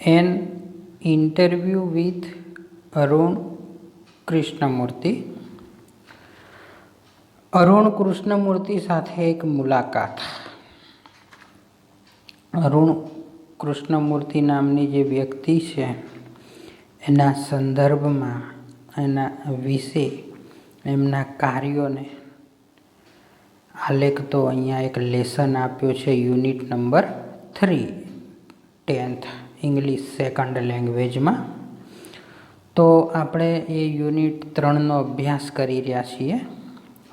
An interview with Arun Krishnamurthy. Arun Krishnamurthy સાથે એક મુલાકાત. અરુણ કૃષ્ણમૂર્તિ નામની જે વ્યક્તિ છે એના સંદર્ભમાં, એના વિશે, એમના કાર્યોને આલેખતો અહીંયા એક લેસન આપ્યો છે. Unit number 3, 10th English second લેંગ્વેજમાં. તો આપણે એ યુનિટ 3નો અભ્યાસ કરી રહ્યા છીએ,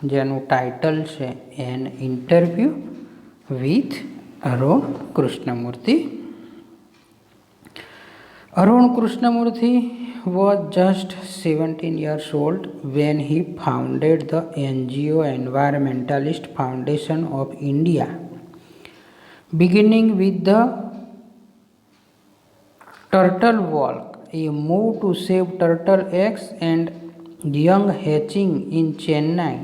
જેનું ટાઇટલ છે an interview with Arun Krishnamurthy. Arun Krishnamurthy was just 17 years old when he founded the NGO Environmentalist Foundation of India, beginning with the turtle walk. He moved to save turtle eggs and young hatching in Chennai.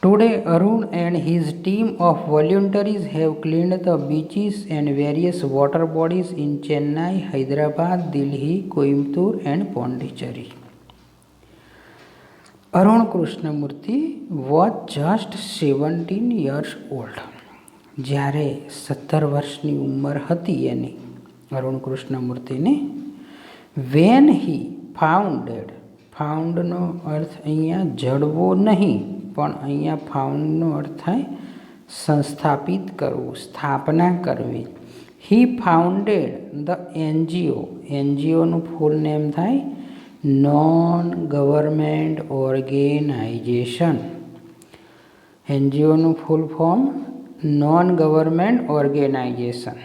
Today, Arun and his team of volunteers have cleaned the beaches and various water bodies in Chennai, Hyderabad, Delhi, Coimbatore and Pondicherry. Arun Krishnamurti was just 17 years old. જ્યારે 17 વર્ષની ઉંમર હતી એની, Arun કૃષ્ણમૂર્તિની, when he founded. ફાઉન્ડનો અર્થ અહીંયા જડવો નહીં, પણ અહીંયા ફાઉન્ડનો અર્થ થાય સંસ્થાપિત કરવું, સ્થાપના કરવી. He founded the NGO. એનજીઓનું ફૂલ નેમ થાય નોન ગવર્મેન્ટ ઓર્ગેનાઇઝેશન. એનજીઓનું full form non government organisation.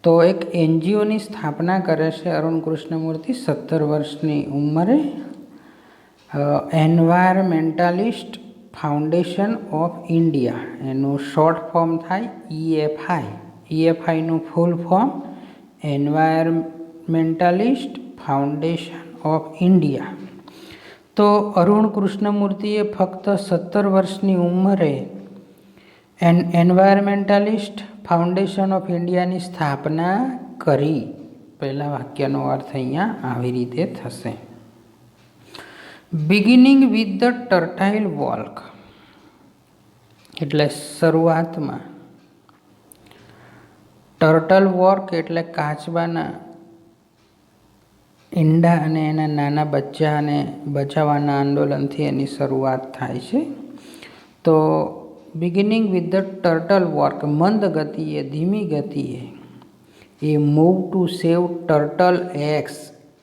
તો એક એનજીઓની સ્થાપના કરે છે અરુણ કૃષ્ણમૂર્તિ 17 વર્ષની ઉંમરે. એન્વાયરમેન્ટાલિસ્ટ ફાઉન્ડેશન ઓફ ઇન્ડિયા, એનું શોર્ટ ફોર્મ થાય EFI. EFIનું full form environmentalist foundation of India. તો અરુણ કૃષ્ણમૂર્તિએ ફક્ત 17 વર્ષની ઉંમરે એન્વાયરમેન્ટાલિસ્ટ ફાઉન્ડેશન ઓફ ઇન્ડિયાની સ્થાપના કરી. પહેલા વાક્યનો અર્થ અહીંયા આવી રીતે થશે. બિગિનિંગ વિથ ધ ટર્ટાઇલ વોલ્ક, એટલે શરૂઆતમાં. ટર્ટલ વોર્ક એટલે કાચબાના ઈંડા અને એના નાના બચ્ચાને બચાવવાના આંદોલનથી એની શરૂઆત થાય છે. તો beginning with the turtle walk, મંદ ગતિએ, ધીમી ગતિએ. A move to save turtle eggs,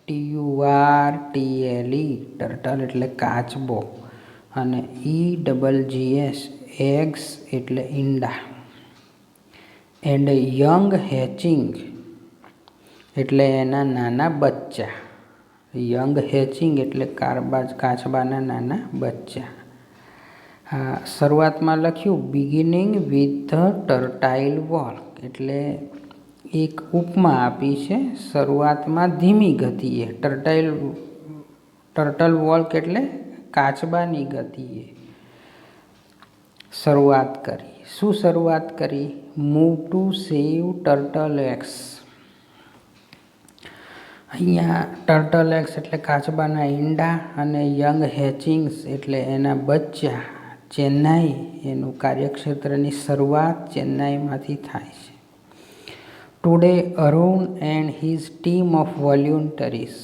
TURTLE, turtle એટલે કાચબો, અને EGGS, એગ્સ એટલે ઈંડા, એન્ડ યંગ હેચિંગ એટલે એના નાના બચ્ચા. યંગ હેચિંગ એટલે કાચબાના નાના બચ્ચા. શરૂઆતમાં લખ્યું બિગિનિંગ વિથ ધ ટર્ટાઇલ વોલ્ક, એટલે એક ઉપમા આપી છે. શરૂઆતમાં ધીમી ગતિએ, ટર્ટલ વોલ્ક એટલે કાચબાની ગતિએ શરૂઆત કરી. શું શરૂઆત કરી? Move to save turtle eggs. અહીંયા ટર્ટલ એગ્સ એટલે કાચબાના ઈંડા, અને યંગ હેચિંગ્સ એટલે એના બચ્ચા. ચેન્નાઈ, એનું કાર્યક્ષેત્રની શરૂઆત ચેન્નાઈમાંથી થાય છે. Today Arun and his team of volunteers.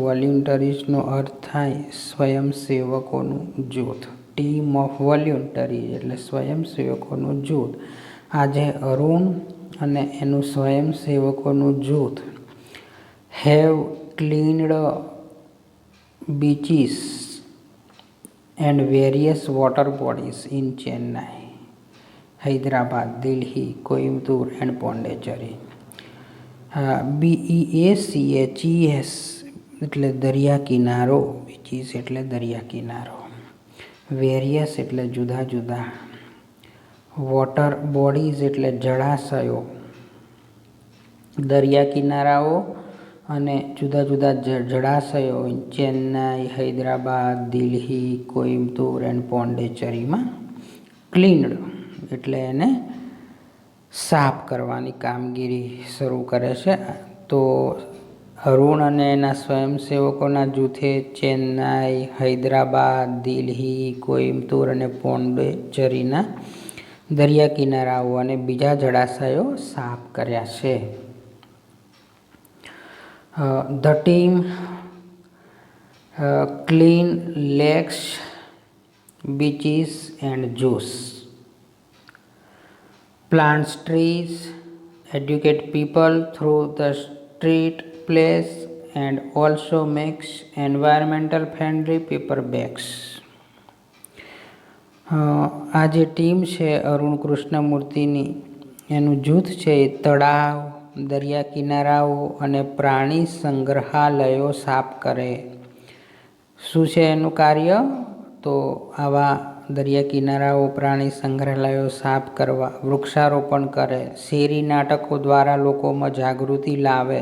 વોલ્યુન્ટરીઝનો અર્થ થાય સ્વયંસેવકોનું જૂથ. ટીમ ઓફ વોલ્યુન્ટરીઝ એટલે સ્વયંસેવકોનું જૂથ. આજે અરુણ અને એનું સ્વયંસેવકોનું જૂથ have cleaned beaches and various water bodies in Chennai, Hyderabad, Delhi, Coimbatore and Pondicherry. BEACHES એટલે દરિયા કિનારો, બીચીસ એટલે દરિયા કિનારો, વેરિયસ એટલે જુદા જુદા, વોટર બોડીઝ એટલે જળાશયો, દરિયા કિનારાઓ અને જુદા જુદા જળાશયો ચેન્નાઈ, હૈદરાબાદ, દિલ્હી, કોઇમ્બતુર એન્ડ પોંડિચેરીમાં. ક્લીન્ડ એટલે એને સાફ કરવાની કામગીરી શરૂ કરે છે. તો અરુણ અને એના સ્વયંસેવકોના જૂથે ચેન્નાઈ, હૈદરાબાદ, દિલ્હી, કોઇમ્બતુર અને પોંડિચેરીના દરિયા કિનારાઓ અને બીજા જળાશયો સાફ કર્યા છે. The team clean lakes, beaches and zoos, plants trees, educate people through the street plays and also makes environmental friendly paper bags. આ જે ટીમ છે અરુણ કૃષ્ણમૂર્તિની, એનું જૂથ છે એ તળાવ, દરિયા કિનારાઓ અને પ્રાણી સંગ્રહાલયો સાફ કરે. શું છે એનું કાર્ય? તો આવા દરિયા કિનારાઓ, પ્રાણી સંગ્રહાલયો સાફ કરવા, વૃક્ષારોપણ કરે, શેરી નાટકો દ્વારા લોકોમાં જાગૃતિ લાવે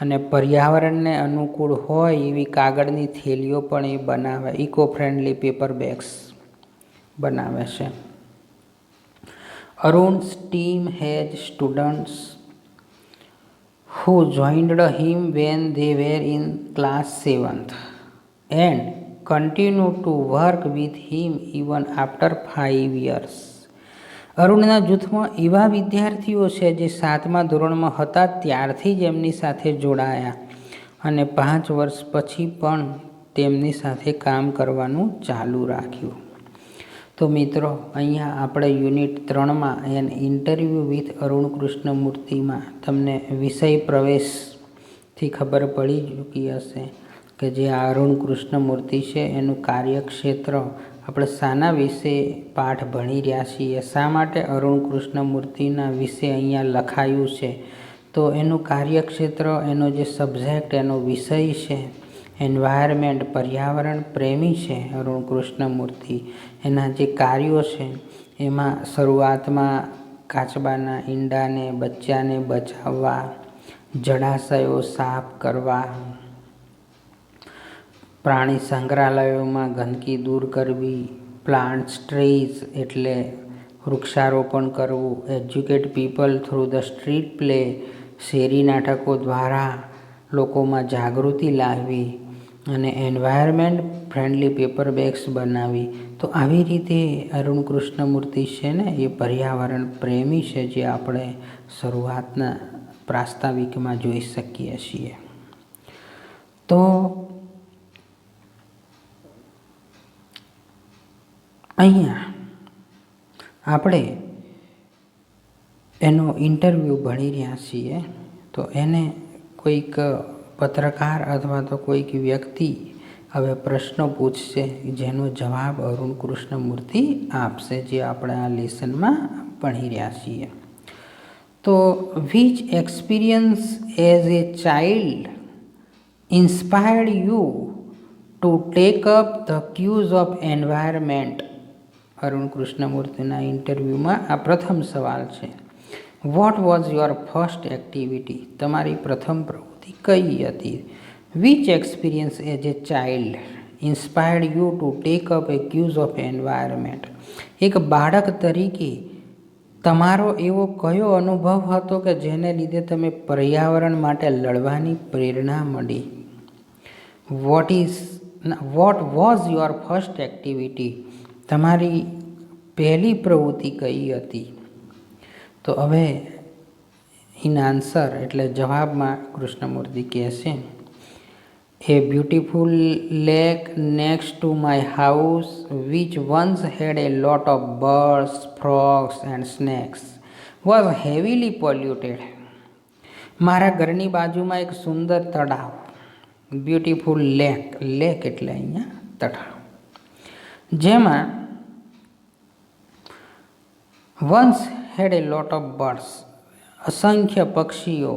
અને પર્યાવરણને અનુકૂળ હોય એવી કાગળની થેલીઓ પણ એ બનાવે, ઇકો ફ્રેન્ડલી પેપર બેગ્સ બનાવે છે. Arun's team has students who joined him when they were in class 7th and continue to work with him even after 5 years. અરુણના જૂથમાં એવા વિદ્યાર્થીઓ છે જે 7મા ધોરણમાં હતા ત્યારથી જ એમની સાથે જોડાયા અને 5 વર્ષ પછી પણ તેમની સાથે કામ કરવાનું ચાલુ રાખ્યું. તો મિત્રો, અહીંયા આપણે યુનિટ 3માં એન ઇન્ટરવ્યૂ વિથ અરુણ કૃષ્ણમૂર્તિમાં તમને વિષય પ્રવેશથી ખબર પડી ચૂકી હશે કે જે આ અરુણ કૃષ્ણમૂર્તિ છે એનું કાર્યક્ષેત્ર આપણે શાના વિશે પાઠ ભણી રહ્યા છીએ, શા માટે અરુણ કૃષ્ણમૂર્તિના વિશે અહીંયા લખાયું છે. તો એનું કાર્યક્ષેત્ર, એનો જે સબ્જેક્ટ, એનો વિષય છે એન્વાયરમેન્ટ, પર્યાવરણ પ્રેમી છે અરુણ કૃષ્ણમૂર્તિ. એના જે કાર્યો છે એમાં શરૂઆતમાં કાચબાના ઈંડાને, બચ્ચાને બચાવવા, જળાશયો સાફ કરવા, પ્રાણી સંગ્રહાલયોમાં ગંદકી દૂર કરવી, પ્લાન્ટ્સ ટ્રીઝ એટલે વૃક્ષારોપણ કરવું, educate people through the street play શેરી નાટકો દ્વારા લોકોમાં જાગૃતિ લાવવી અને એન્વાયરમેન્ટ ફ્રેન્ડલી પેપર બેગ્સ બનાવી. તો આવી રીતે અરુણ કૃષ્ણમૂર્તિ છે ને એ પર્યાવરણ પ્રેમી છે, જે આપણે શરૂઆતના પ્રાસ્તાવિકમાં જોઈ શકીએ છીએ. તો અહીંયા આપણે એનો ઇન્ટરવ્યૂ ભણી રહ્યા છીએ. તો એને કોઈક પત્રકાર અથવા તો કોઈક વ્યક્તિ હવે પ્રશ્નો પૂછશે જેનો જવાબ અરુણ કૃષ્ણમૂર્તિ આપશે, જે આપણે આ લેસનમાં ભણી રહ્યા છીએ. તો which experience as a child inspired you to take up the cause of environment? Arun કૃષ્ણમૂર્તિના ઇન્ટરવ્યૂમાં આ પ્રથમ સવાલ છે. What was your first activity? તમારી પ્રથમ પ્રવૃત્તિ કઈ હતી? Which experience as a child inspired you to take up a cause of environment? એક બાળક તરીકે તમારો એવો કયો અનુભવ હતો કે જેને લીધે તમે પર્યાવરણ માટે લડવાની પ્રેરણા મળી? Vote was your first activity? તમારી પહેલી પ્રવૃત્તિ કઈ હતી? તો હવે ઇન આન્સર એટલે જવાબમાં કૃષ્ણમૂર્તિ કહેશે, a beautiful lake next to my house which once had a lot of birds, frogs and snakes was heavily polluted. મારા ઘરની બાજુમાં એક સુંદર તળાવ, બ્યુટીફુલ લેક, લેક એટલે અહીંયા તળાવ, જેમાં once had a lot of birds અસંખ્ય પક્ષીઓ,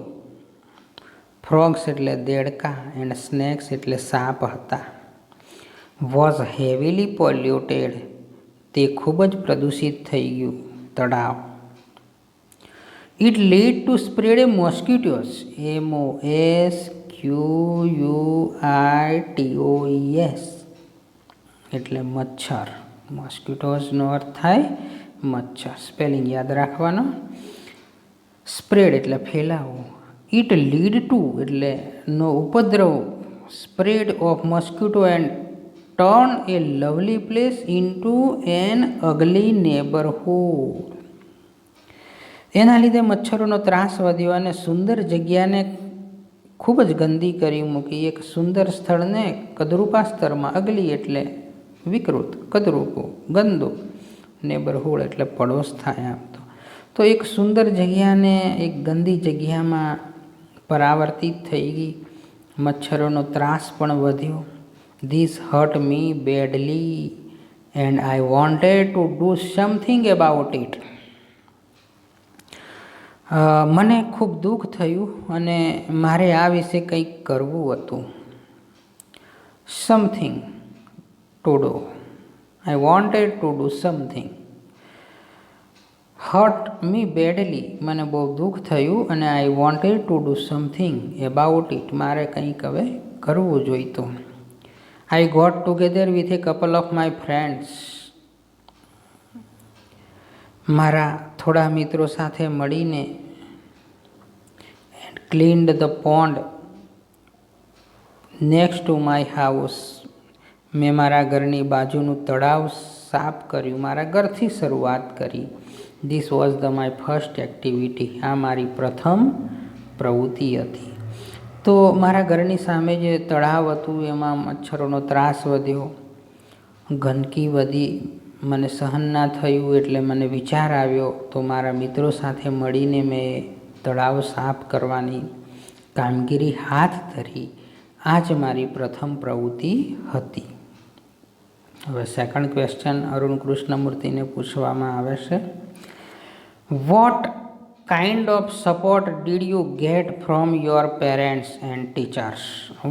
ફ્રોગ્સ એટલે દેડકા એન્ડ સ્નેક્સ એટલે સાપ હતા. વોઝ હેવીલી પોલ્યુટેડ તે ખૂબ જ પ્રદૂષિત થઈ ગયું તળાવ. It lead to spread A mosquitoes MOSQUITOES એટલે મચ્છર. મોસ્કિટોઝનો અર્થ થાય મચ્છર. સ્પેલિંગ યાદ રાખવાનો. સ્પ્રેડ એટલે ફેલાવો. ઇટ લીડ ટુ એટલે નો ઉપદ્રવ, spread of mosquito and turn a lovely place into an ugly neighbourhood. એના લીધે મચ્છરોનો ત્રાસ વધ્યો અને સુંદર જગ્યાને ખૂબ જ ગંદી કરી મૂકી. એક સુંદર સ્થળને કદરૂપા સ્તરમાં, અગલી એટલે વિકૃત, કદરૂપું, ગંદુ, નેબરહુડ એટલે પડોશ થાય. આમ તો એક સુંદર જગ્યાને એક ગંદી જગ્યામાં પરાવર્તિત થઈ ગઈ. મચ્છરોનો ત્રાસ પણ વધ્યો. This hurt me badly and I wanted to do something about it. મને ખૂબ દુઃખ થયું અને મારે આ વિશે કંઈક કરવું હતું. Something to do, I wanted to do something. Hurt me badly, મને બહુ દુઃખ થયું અને I wanted to do something about it, મારે કંઈક હવે કરવું જોઈતું. I got together with a couple of my friends. મારા થોડા મિત્રો સાથે મળીને cleaned the pond next to my house. મેં મારા ઘરની બાજુનું તળાવ સાફ કર્યું. મારા ઘરથી શરૂઆત કરી. This was the my first activity. આ મારી પ્રથમ પ્રવૃત્તિ હતી. તો મારા ઘરની સામે જે તળાવ હતું એમાં મચ્છરોનો ત્રાસ વધ્યો, ગંદકી વધી, મને સહન ના થયું એટલે મને વિચાર આવ્યો. તો મારા મિત્રો સાથે મળીને મેં તળાવ સાફ કરવાની કામગીરી હાથ ધરી. આ જ મારી પ્રથમ પ્રવૃત્તિ હતી. હવે સેકન્ડ ક્વેશ્ચન અરુણ કૃષ્ણમૂર્તિને પૂછવામાં આવે છે. What kind of support did you get from your parents and teachers?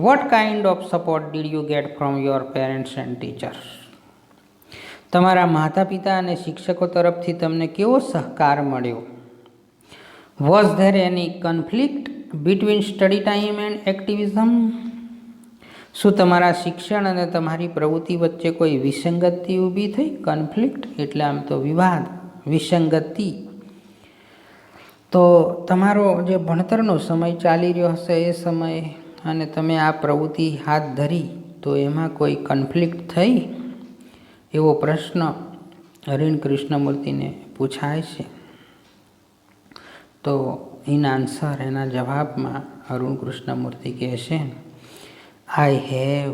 What kind of support did you get from your parents and teachers? તમારા માતા પિતા અને શિક્ષકો તરફથી તમને કેવો સહકાર મળ્યો? Was there any conflict between study time and activism? શું તમારા શિક્ષણ અને તમારી પ્રવૃત્તિ વચ્ચે કોઈ વિસંગતિ ઊભી થઈ? કન્ફ્લિક્ટ એટલે આમ તો વિવાદ, વિસંગતિ. તો તમારો જે ભણતરનો સમય ચાલી રહ્યો હશે એ સમયે અને તમે આ પ્રવૃત્તિ હાથ ધરી તો એમાં કોઈ કન્ફ્લિક્ટ થઈ? એવો પ્રશ્ન અરુણ કૃષ્ણમૂર્તિને પૂછાય છે. તો ઇન આન્સર, એના જવાબમાં અરુણ કૃષ્ણમૂર્તિ કહે છે, I have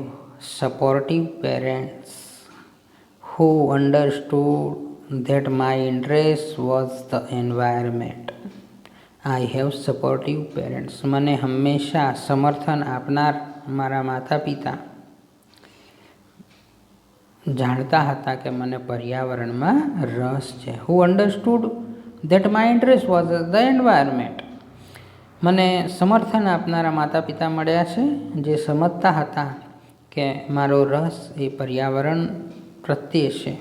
supportive parents who understood that my interest was the environment. I have supportive parents. મને હંમેશા સમર્થન આપનાર મારા માતા પિતા જાણતા હતા કે મને પર્યાવરણમાં રસ છે. Who understood that my interest was the environment. મને સમર્થન આપનારા માતા પિતા મળ્યા છે જે સમજતા હતા કે મારો રસ એ પર્યાવરણ પ્રત્યે છે.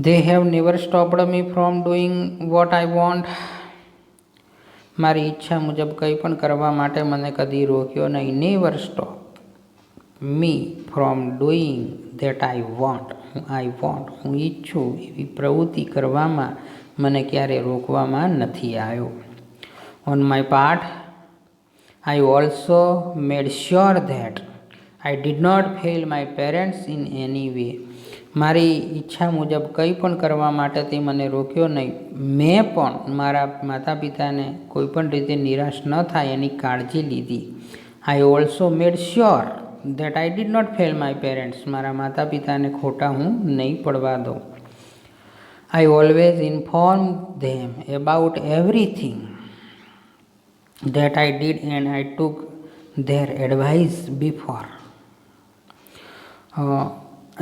They have never stopped me from doing what I want. મારી ઈચ્છા મુજબ કંઈ પણ કરવા માટે મને કદી રોક્યો નહીં. Never stop me from doing that I want. હું ઈચ્છું એવી પ્રવૃત્તિ કરવામાં મને ક્યારે રોકવામાં નથી આવ્યો. On my part, I also made sure that I did not fail my parents in any way. મારી ઈચ્છા મુજબ કંઈ પણ કરવા માટે તે મને રોક્યો નહીં. મેં પણ મારા માતા પિતાને કોઈ પણ રીતે નિરાશ ન થાય એની કાળજી લીધી. I also made sure that I did not fail my parents. મારા માતા પિતાને ખોટા હું નહીં પડવા દઉં. I always informed them about everything that I did and I took their advice before.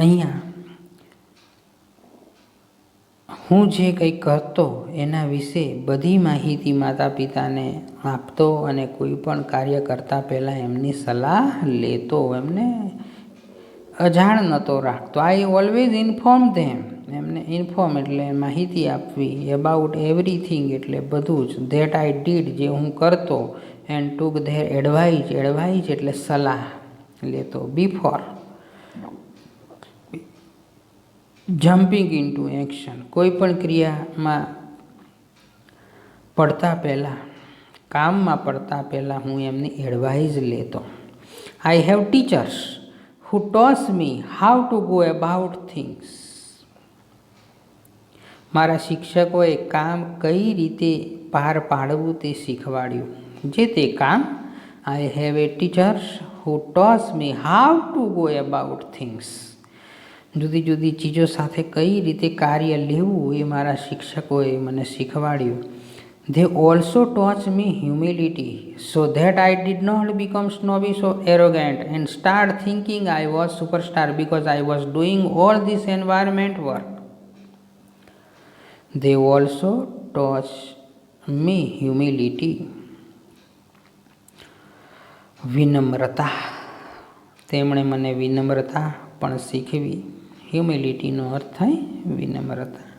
અહીંયા હું જે કંઈ કરતો એના વિશે બધી માહિતી માતા પિતાને આપતો અને કોઈ પણ કાર્ય કરતાં પહેલાં એમની સલાહ લેતો, એમને અજાણ નહોતો રાખતો. આઈ ઓલવેઝ ઇન્ફોર્મ ધેમ, એમને ઇન્ફોર્મ એટલે માહિતી આપવી, એબાઉટ એવરીથિંગ એટલે બધું જ, ધેટ આઈ ડીડ જે હું કરતો, એન્ડ ટુક ધેર એડવાઇઝ એટલે સલાહ લેતો, બિફોર જમ્પિંગ ઇન્ટુ એક્શન કોઈ પણ ક્રિયામાં પડતા પહેલાં, કામમાં પડતા પહેલાં હું એમની એડવાઇસ લેતો. I have teachers who taught me how to go about things. મારા શિક્ષકોએ કામ કઈ રીતે પાર પાડવું તે શીખવાડ્યું. જે તે કામ I have a teachers who taught me how to go about things. જુદી જુદી ચીજો સાથે કઈ રીતે કાર્ય લેવું એ મારા શિક્ષકોએ મને શીખવાડ્યું. They also taught me humility so that I did not become snobbish or arrogant and start thinking I was superstar because I was doing all this environment work. They also taught me humility. વિનમ્રતા, તેમણે મને વિનમ્રતા પણ શીખવી. હ્યુમિલિટીનો અર્થ થાય વિનમ્રતા.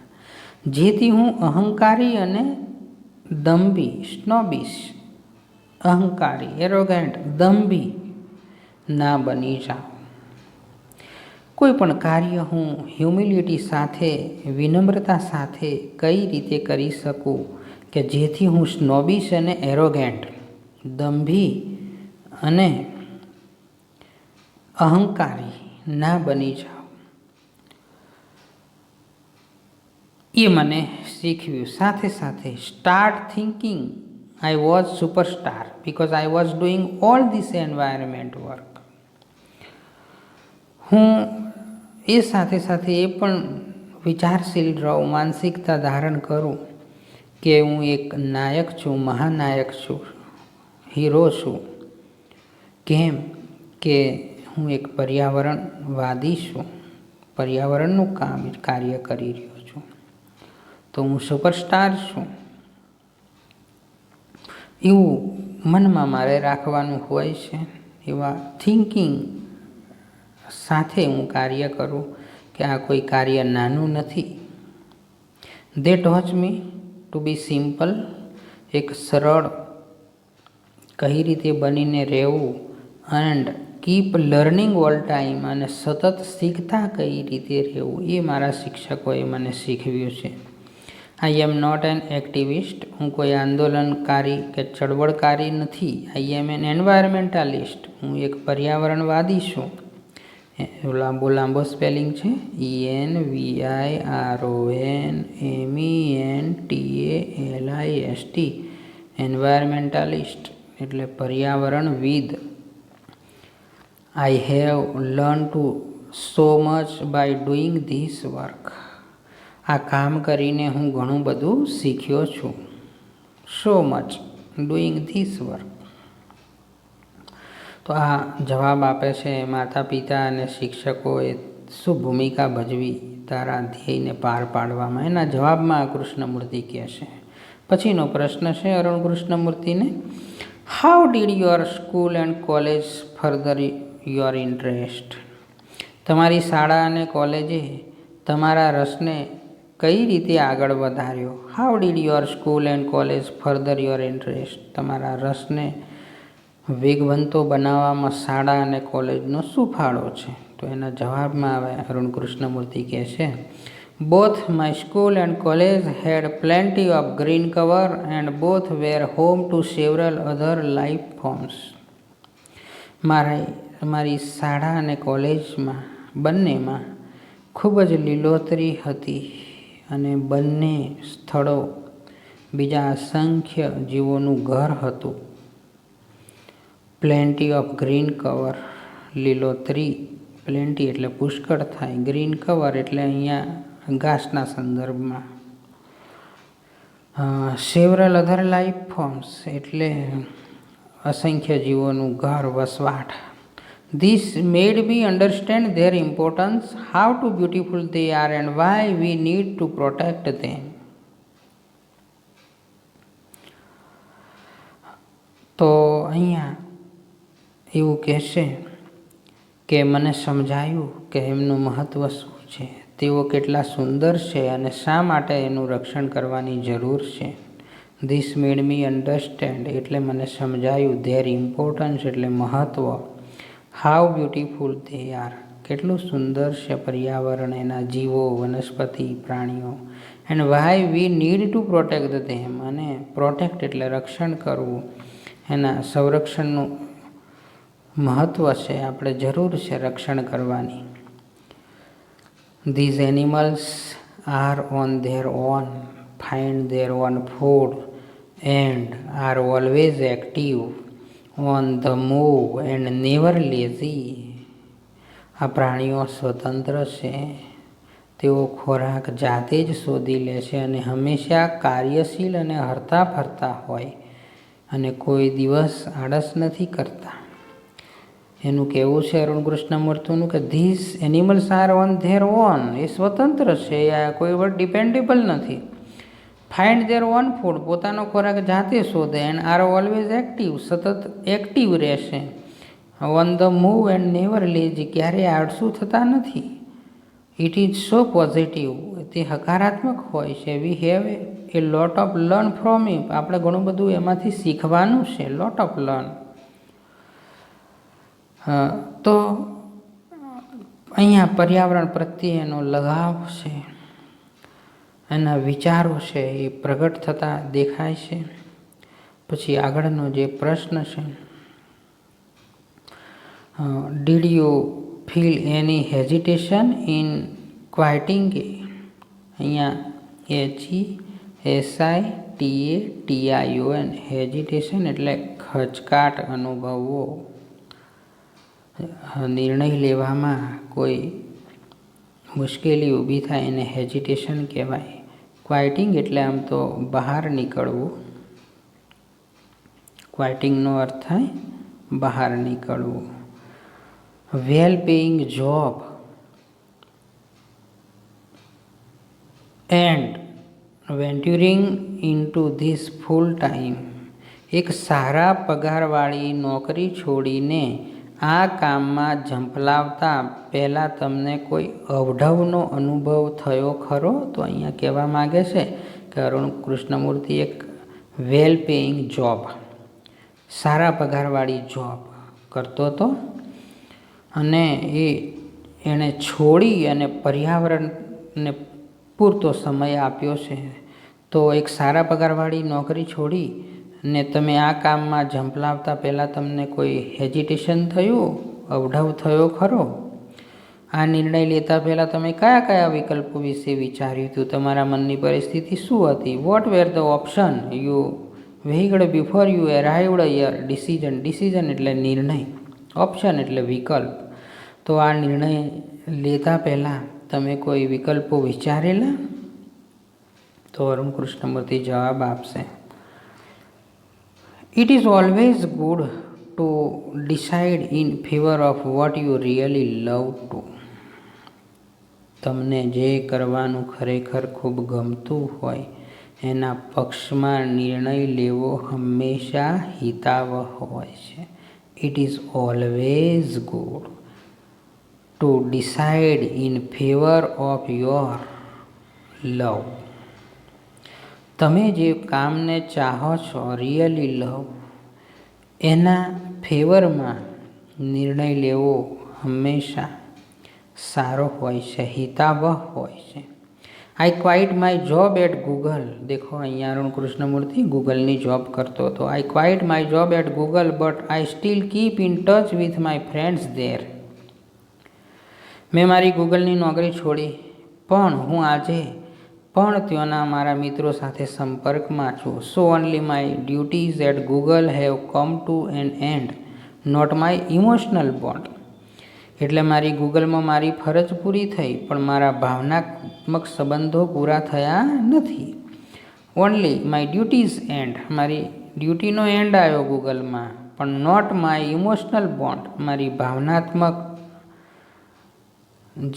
જેથી હું અહંકારી અને દંભી, સ્નોબિશ, અહંકારી, એરોગેન્ટ, દંભી ના બની જાઉં. કોઈ પણ કાર્ય હું હ્યુમિલિટી સાથે, વિનમ્રતા સાથે કઈ રીતે કરી શકું કે જેથી હું સ્નોબિશ અને એરોગેન્ટ, દંભી અને અહંકારી ના બની જાઉં, એ મને શીખવ્યું. સાથે સાથે start thinking I was superstar because I was doing all this environment work. હું એ સાથે સાથે એ પણ વિચારશીલ રહું, માનસિકતા ધારણ કરું કે હું એક નાયક છું, મહાનાયક છું, હીરો છું. કેમ કે હું એક પર્યાવરણવાદી છું, પર્યાવરણનું કાર્ય કરી રહ્યો છું, તો હું સુપરસ્ટાર છું. એવું મનમાં મારે રાખવાનું હોય છે. એવા થિંકિંગ સાથે હું કાર્ય કરું કે આ કોઈ કાર્ય નાનું નથી. They taught me to be simple, એક સરળ કઈ રીતે બનીને રહેવું, and keep learning all time, અને સતત શીખતા કઈ રીતે રહેવું એ મારા શિક્ષકોએ મને શીખવ્યું છે. આઈ એમ નોટ એન એક્ટિવિસ્ટ, હું કોઈ આંદોલનકારી કે ચળવળકારી નથી. આઈ એમ એન એન્વાયરમેન્ટાલિસ્ટ, હું એક પર્યાવરણવાદી છું. લાંબો સ્પેલિંગ છે ENVIRONMENTALIST, એન્વાયરમેન્ટાલિસ્ટ એટલે પર્યાવરણવિદ. I have learn to so much by doing this work, આ કામ કરીને હું ઘણું બધું શીખ્યો છું. So much doing this work. તો આ જવાબ આપે છે માતા પિતા અને શિક્ષકોએ શું ભૂમિકા ભજવી તારા ધ્યેયને પાર પાડવામાં. એના જવાબમાં કૃષ્ણમૂર્તિ કહે છે. પછીનો પ્રશ્ન છે અરુણ કૃષ્ણમૂર્તિને, how did your school and college further your interest? તમારી શાળા અને કોલેજે તમારા રસને કઈ રીતે આગળ વધાર્યો? How did your school and college further your interest? તમારા રસને વેગવંતો બનાવવામાં શાળા અને કોલેજનો શું ફાળો છે? તો એના જવાબમાં આવે અરુણ કૃષ્ણમૂર્તિ કહે છે, both my school and college had plenty of green cover and both were home to several other life forms. મારી શાળા અને કોલેજમાં બંનેમાં ખૂબ જ લીલોતરી હતી અને બંને સ્થળો બીજા અસંખ્ય જીવોનું ઘર હતું. પ્લેન્ટી ઓફ ગ્રીન કવર, લીલોતરી, પ્લેન્ટી એટલે પુષ્કળ થાય, ગ્રીન કવર એટલે અહીંયા ઘાસના સંદર્ભમાં, સેવરલ અધર લાઈફ ફોર્મ્સ એટલે અસંખ્ય જીવોનું ઘર, વસવાટ. This made me understand there importance, how to beautiful they are and why we need to protect them. તો અહીંયા એવું કહેશે કે મને સમજાયું કે એમનું મહત્ત્વ શું છે, તેઓ કેટલા સુંદર છે અને શા માટે એનું રક્ષણ કરવાની જરૂર છે. ધીસ મેડ મી અન્ડરસ્ટેન્ડ એટલે મને સમજાયું, ધેર ઇમ્પોર્ટન્સ એટલે મહત્ત્વ, હાઉ બ્યુટિફુલ they are કેટલું સુંદર છે પર્યાવરણ, એના જીવો, વનસ્પતિ, પ્રાણીઓ. And why we need to protect them. અને પ્રોટેક્ટ એટલે રક્ષણ કરવું, એના સંરક્ષણનું મહત્ત્વ છે, આપણે જરૂર છે રક્ષણ કરવાની. These animals are on their own, find their own food and are always active on the move and never lazy. આ પ્રાણીઓ સ્વતંત્ર છે, તેઓ ખોરાક જાતે જ શોધી લે છે અને હંમેશા કાર્યશીલ અને હરતા ફરતા હોય અને કોઈ દિવસ આળસ નથી કરતા. એનું કહેવું છે અરુણ કૃષ્ણમૂર્તિનું કે this animals are on their own, એ સ્વતંત્ર છે, આ કોઈ પર ડિપેન્ડેબલ નથી. ફાઇન્ડ ધેર ઓન ફૂડ, પોતાનો ખોરાક જાતે શોધે. એન્ડ આર ઓલવેઝ એક્ટિવ, સતત એક્ટિવ રહેશે. On the move and never lazy, ક્યારેય આળસુ થતા નથી. ઇટ ઇઝ સો પોઝિટિવ, તે હકારાત્મક હોય છે. We have a lot of learn from it, આપણે ઘણું બધું એમાંથી શીખવાનું છે. Lot of learn. તો અહીંયા પર્યાવરણ પ્રત્યે એનો લગાવ છે, એના વિચારો છે એ પ્રગટ થતા દેખાય છે. પછી આગળનો જે પ્રશ્ન છે, did you feel any hesitation in quitting a? અહીંયા HESITATION, હેઝિટેશન એટલે ખચકાટ અનુભવવો, નિર્ણય લેવામાં કોઈ મુશ્કેલી ઊભી થાય એને હેઝિટેશન કહેવાય. ક્વાઇટિંગ એટલે આમ તો બહાર નીકળવું. ક્વાઇટિંગનો અર્થ થાય બહાર નીકળવું. Well paying job and venturing into this full time, એક સારા પગારવાળી નોકરી છોડીને આ કામમાં ઝંપલાવતા પહેલાં તમને કોઈ અવઢવનો અનુભવ થયો ખરો? તો અહીંયા કહેવા માગે છે કે અરુણ કૃષ્ણમૂર્તિ એક વેલ પેઇંગ જોબ, સારા પગારવાળી જોબ કરતો હતો અને એણે છોડી અને પર્યાવરણને પૂરતો સમય આપ્યો છે. તો એક સારા પગારવાળી નોકરી છોડી ને તમે આ કામમાં ઝંપલાવતા પહેલાં તમને કોઈ હેઝિટેશન થયું, અવઢવ થયો ખરો? આ નિર્ણય લેતા પહેલાં તમે કયા કયા વિકલ્પો વિશે વિચાર્યું હતું? તમારા મનની પરિસ્થિતિ શું હતી? What were the option you weighed before you arrived your decision? Decision એટલે નિર્ણય, ઓપ્શન એટલે વિકલ્પ. તો આ નિર્ણય લેતા પહેલાં તમે કોઈ વિકલ્પો વિચારેલા? તો અરુણ કૃષ્ણમૂર્તિ જવાબ આપશે, it is always good to decide in favour of what you really love to. તમને જે કરવાનું ખરેખર ખૂબ ગમતું હોય એના પક્ષમાં નિર્ણય લેવો હંમેશા હિતાવહ હોય છે. It is always good to decide in favour of your love. તમે જે કામને ચાહો છો, રિયલી લવ, એના ફેવરમાં નિર્ણય લેવો હંમેશા સારો હોય છે, હિતાવહ હોય છે. I quit my job at Google. દેખો અહીંયા અરુણ કૃષ્ણમૂર્તિ ગૂગલની જોબ કરતો હતો. I quit my job at Google but I still keep in touch with my friends there. મેં મારી ગૂગલની નોકરી છોડી, પણ હું આજે પણ ત્યાંના મારા મિત્રો સાથે સંપર્કમાં છું. So only my duties at Google have come to an end, not my emotional bond. એટલે મારી ગૂગલમાં મારી ફરજ પૂરી થઈ, પણ મારા ભાવનાત્મક સંબંધો પૂરા થયા નથી. ઓનલી માય ડ્યુટીઝ એન્ડ, મારી ડ્યુટીનો એન્ડ આવ્યો ગૂગલમાં, પણ નોટ માય ઇમોશનલ બોન્ડ, મારી ભાવનાત્મક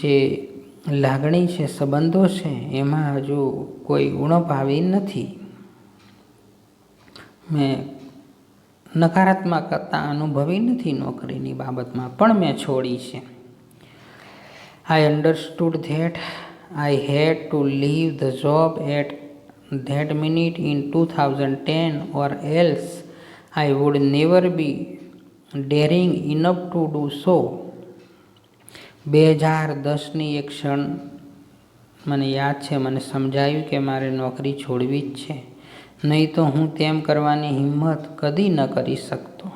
જે લાગણી છે, સંબંધો છે, એમાં હજુ કોઈ ઉણપ આવી નથી. મેં નકારાત્મકતા અનુભવી નથી નોકરીની બાબતમાં, પણ મેં છોડી છે. I understood that I had to leave the job at that minute in 2010 or else I would never be daring enough to do so. 2010ની એક ક્ષણ મને યાદ છે, મને સમજાયું કે મારે નોકરી છોડવી જ છે, નહીં તો હું તેમ કરવાની હિંમત કદી ન કરી શકતો.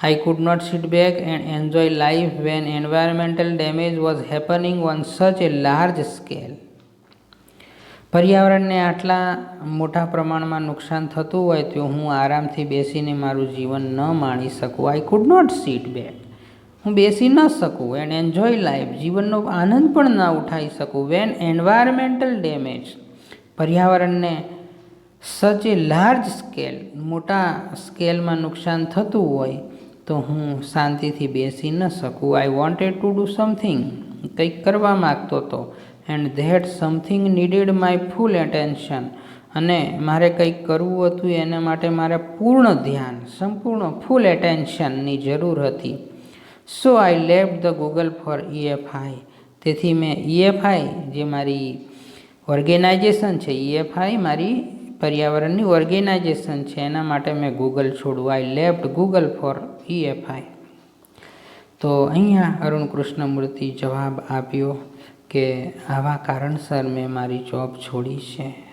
I could not sit back and enjoy life when environmental damage was happening on such a large scale. પર્યાવરણને આટલા મોટા પ્રમાણમાં નુકસાન થતું હોય તો હું આરામથી બેસીને મારું જીવન ન માણી શકું. I could not sit back. હું બેસી ન શકું એન્ડ એન્જોય લાઈફ, જીવનનો આનંદ પણ ન ઉઠાવી શકું. વેન એન્વાયરમેન્ટલ ડેમેજ, પર્યાવરણને સચ એ લાર્જ સ્કેલ, મોટા સ્કેલમાં નુકસાન થતું હોય તો હું શાંતિથી બેસી ન શકું. આઈ વોન્ટેડ ટુ ડુ સમથિંગ, કંઈક કરવા માગતો હતો. And that something needed my full attention, અને મારે કંઈક કરવું હતું, એના માટે મારે પૂર્ણ ધ્યાન, સંપૂર્ણ ફૂલ એટેન્શનની જરૂર હતી. So I left the Google for EFI. તેથી મેં EFI, જે મારી ઓર્ગેનાઇઝેશન છે, EFI મારી પર્યાવરણની ઓર્ગેનાઇઝેશન છે, એના માટે મેં ગૂગલ છોડવું. I left Google for EFI. તો અહીંયા અરુણ કૃષ્ણમૂર્તિ જવાબ આપ્યો કે આવા કારણસર મેં મારી જોબ છોડી છે.